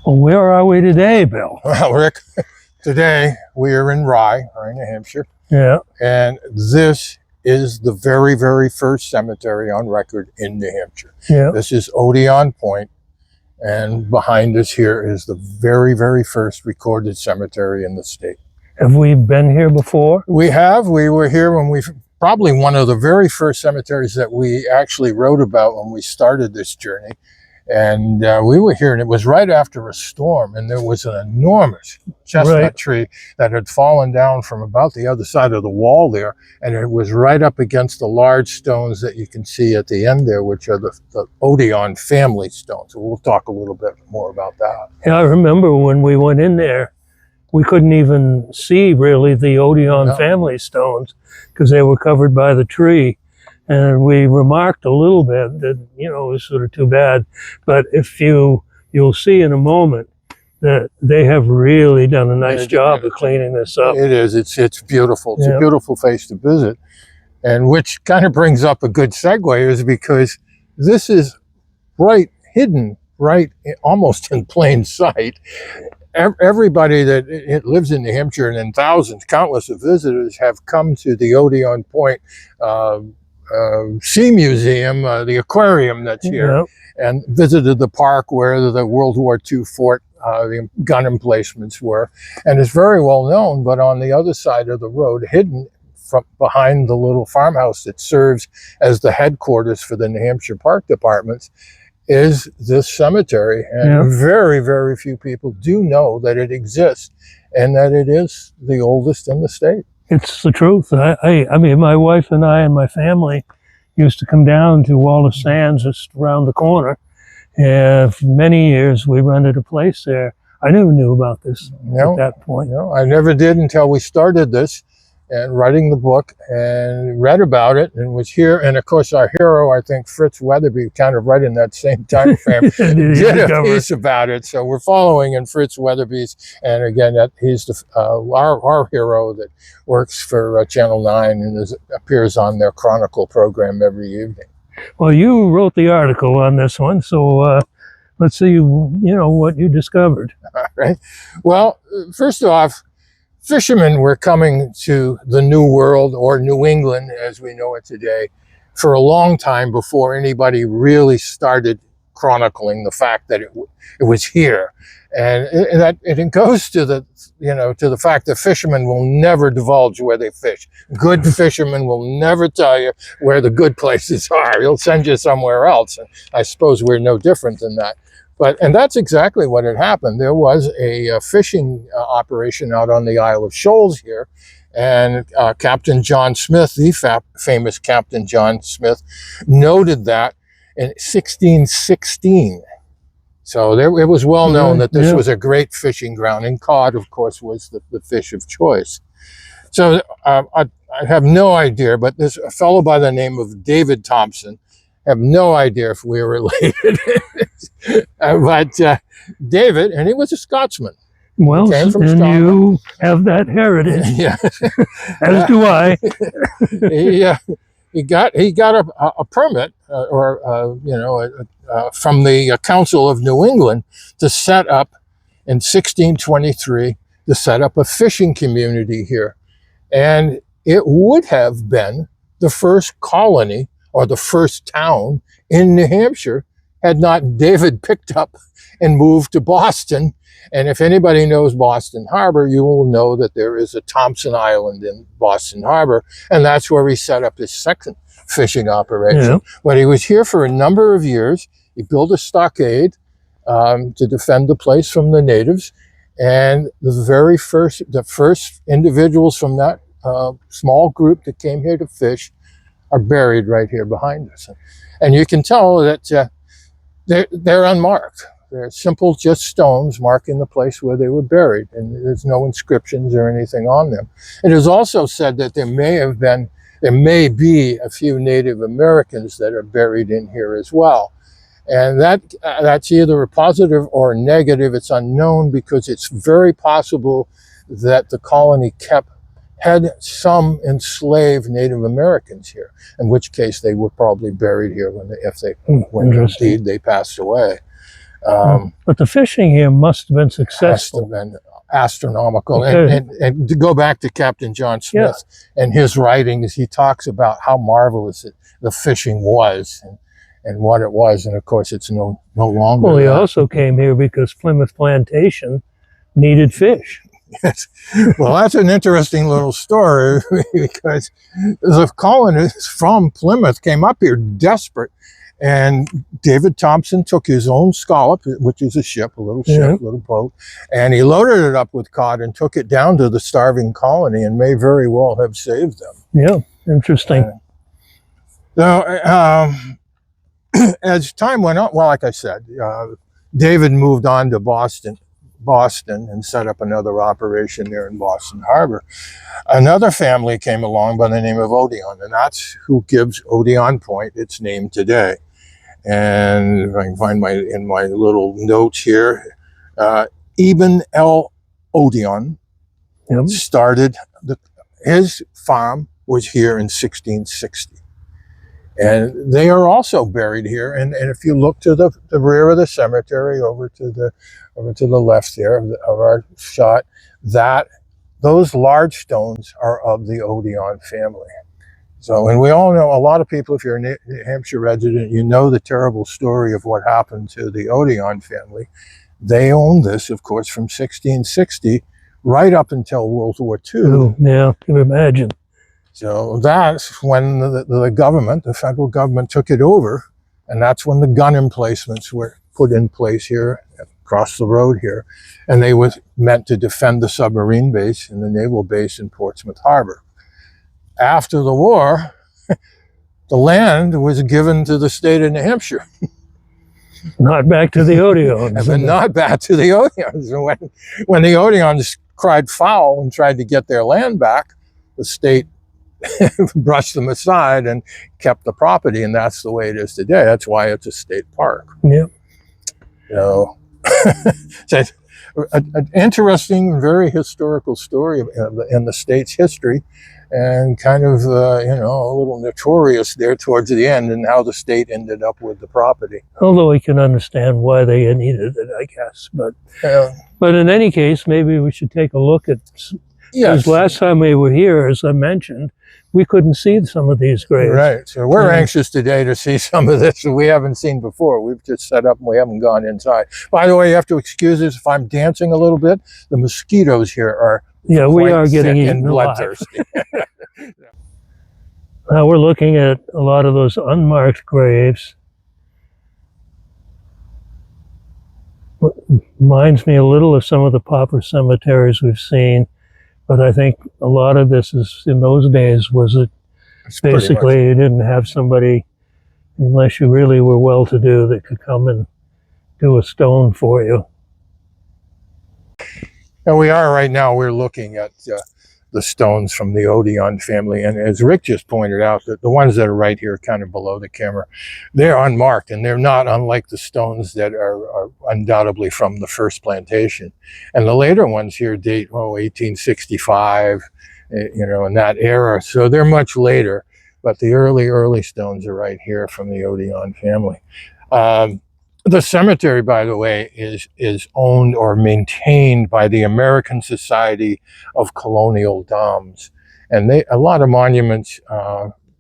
Well, where are we today, Bill? Well, Rick, today we are in Rye, New Hampshire. Yeah. And this is the very, very first cemetery on record in New Hampshire. Yeah. This is Odiorne Point. And behind us here is the very, very first recorded cemetery in the state. Have we been here before? We have. We were here when probably one of the very first cemeteries that we actually wrote about when we started this journey. And we were here, and it was right after a storm, and there was an enormous chestnut tree that had fallen down from about the other side of the wall there, and it was right up against the large stones that you can see at the end there, which are the Odiorne family stones. So we'll talk a little bit more about that. Yeah, I remember when we went in there, we couldn't even see really the Odiorne family stones because they were covered by the tree. And we remarked a little bit that, you know, it was sort of too bad. But if you'll see in a moment that they have really done a nice job of cleaning this up. It is. It's beautiful. It's a beautiful place to visit. And which kind of brings up a good segue is because this is hidden almost in plain sight. Everybody that lives in New Hampshire, and then thousands, countless of visitors have come to the Odiorne Point Sea Museum, the aquarium that's here, and visited the park where the World War II fort, the gun emplacements were, and it's very well known. But on the other side of the road, hidden from behind the little farmhouse that serves as the headquarters for the New Hampshire Park Departments, is this cemetery. And very, very few people do know that it exists and that it is the oldest in the state. It's the truth. I mean, my wife and I and my family used to come down to Wallace Sands just around the corner. And for many years, we rented a place there. I never knew about this at that point. No, I never did until we started this and writing the book and read about it and was here. And of course, our hero, I think Fritz Weatherby, kind of right in that same time frame, did a piece about it. So we're following in Fritz Weatherby's. And again, he's our hero that works for Channel 9 and appears on their Chronicle program every evening. Well, you wrote the article on this one. So let's see, what you discovered. All right. Well, first off, fishermen were coming to the New World, or New England as we know it today, for a long time before anybody really started chronicling the fact that it was here. And it goes to the fact that fishermen will never divulge where they fish. Good fishermen will never tell you where the good places are. He'll send you somewhere else. And I suppose we're no different than that. And that's exactly what had happened. There was a fishing operation out on the Isle of Shoals here, and Captain John Smith, the famous Captain John Smith, noted that in 1616. So it was well known that this was a great fishing ground, and cod, of course, was the fish of choice. So I have no idea, but there's a fellow by the name of David Thompson. I have no idea if we're related. But David, and he was a Scotsman. Well, and you have that heritage. Yeah. As do I. He got a permit, from the Council of New England to set up in 1623 to set up a fishing community here, and it would have been the first colony or the first town in New Hampshire had not David picked up and moved to Boston. And if anybody knows Boston Harbor, you will know that there is a Thompson Island in Boston Harbor, and that's where he set up his second fishing operation. But he was here for a number of years. He built a stockade to defend the place from the natives, and the first individuals from that small group that came here to fish are buried right here behind us. And you can tell that they're unmarked. They're simple, just stones marking the place where they were buried, and there's no inscriptions or anything on them. It is also said that there may be a few Native Americans that are buried in here as well. And that's either a positive or a negative. It's unknown, because it's very possible that the colony had some enslaved Native Americans here, in which case they were probably buried here when indeed they passed away. But the fishing here must have been Has to successful. have been astronomical. Because- And to go back to Captain John Smith and his writings, he talks about how marvelous the fishing was and what it was. And of course, it's no longer. Well, he that. also came here because Plymouth Plantation needed fish. Yes. Well, that's an interesting little story because the colonists from Plymouth came up here desperate, and David Thompson took his own scallop, which is a ship, a little ship, a little boat, and he loaded it up with cod and took it down to the starving colony and may very well have saved them. Yeah, interesting. So, as time went on, well, like I said, David moved on to Boston and set up another operation there in Boston Harbor. Another family came along by the name of Odiorne, and that's who gives Odiorne Point its name today. And if I can find in my little notes here, Ibn el Odiorne started, his farm was here in 1660. And they are also buried here. And if you look to the rear of the cemetery, over to the left there of our shot, those large stones are of the Odiorne family. So, and we all know, a lot of people, if you're a New Hampshire resident, you know the terrible story of what happened to the Odiorne family. They owned this, of course, from 1660 right up until World War II. Oh, yeah, can you imagine? So that's when the government, the federal government, took it over, and that's when the gun emplacements were put in place here across the road here, and they were meant to defend the submarine base and the naval base in Portsmouth Harbor. After the war, the land was given to the state of New Hampshire. Not back to the Odiornes. But not back to the Odiornes. And when the Odiornes cried foul and tried to get their land back, the state brushed them aside and kept the property, and that's the way it is today. That's why it's a state park. Yeah. So, it's an interesting and very historical story in the state's history, and kind of a little notorious there towards the end, and how the state ended up with the property. Although we can understand why they needed it, I guess. But in any case, maybe we should take a look at. Because last time we were here, as I mentioned, we couldn't see some of these graves. Right. So we're anxious today to see some of this that we haven't seen before. We've just set up and we haven't gone inside. By the way, you have to excuse us if I'm dancing a little bit. The mosquitoes here are we are getting eaten bloodthirsty. Now we're looking at a lot of those unmarked graves. Reminds me a little of some of the pauper cemeteries we've seen. But I think a lot of this is, in those days, basically you didn't have somebody, unless you really were well-to-do, that could come and do a stone for you. And we are right now, we're looking at the stones from the Odiorne family. And as Rick just pointed out, that the ones that are right here kind of below the camera, they're unmarked, and they're not unlike the stones that are undoubtedly from the first plantation. And the later ones here date, 1865, in that era. So they're much later, but the early stones are right here from the Odiorne family. The cemetery, by the way, is owned or maintained by the American Society of Colonial Doms. And a lot of monuments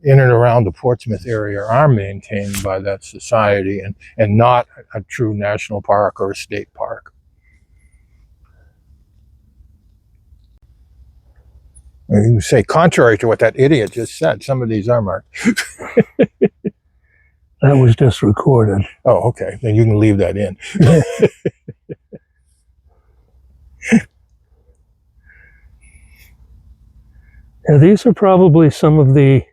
in and around the Portsmouth area are maintained by that society, and not a true national park or a state park. And you say, contrary to what that idiot just said, some of these are marked. That was just recorded. Oh, okay. Then you can leave that in. Now, these are probably some of the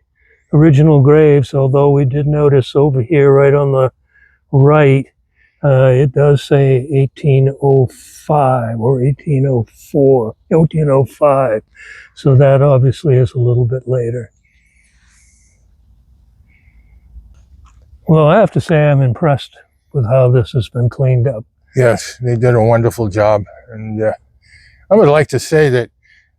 original graves, although we did notice over here right on the right, it does say 1805 or 1804, 1805. So that obviously is a little bit later. Well, I have to say I'm impressed with how this has been cleaned up. Yes, they did a wonderful job. And I would like to say that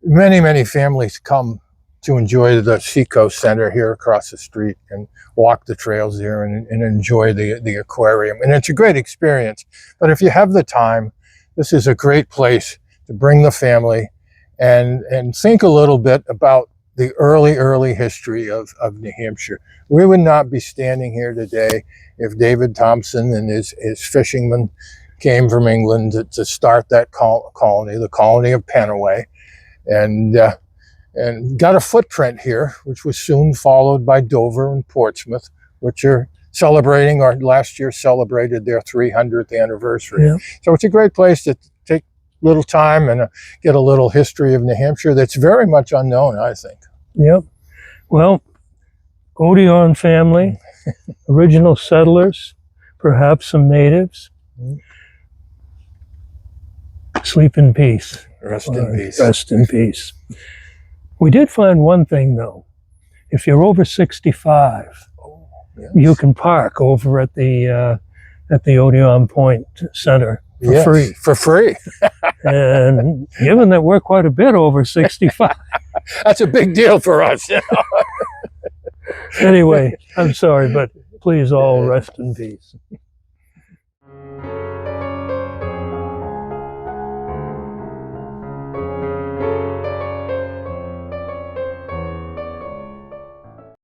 many families come to enjoy the Seacoast Center here across the street and walk the trails here and enjoy the aquarium. And it's a great experience. But if you have the time, this is a great place to bring the family and think a little bit about the early history of New Hampshire. We would not be standing here today if David Thompson and his fishermen came from England to start that colony, the colony of Pennaway, and got a footprint here, which was soon followed by Dover and Portsmouth, which are celebrating, or last year celebrated their 300th anniversary. Yeah. So it's a great place to take a little time and get a little history of New Hampshire that's very much unknown, I think. Yep. Well, Odiorne family, original settlers, perhaps some natives. Sleep in peace. Rest in peace. Rest in peace. We did find one thing, though. If you're over 65, Yes. you can park over at the Odiorne Point Center for free. For free. And given that we're quite a bit over 65, That's a big deal for us. You know? anyway, I'm sorry, but please all rest in peace.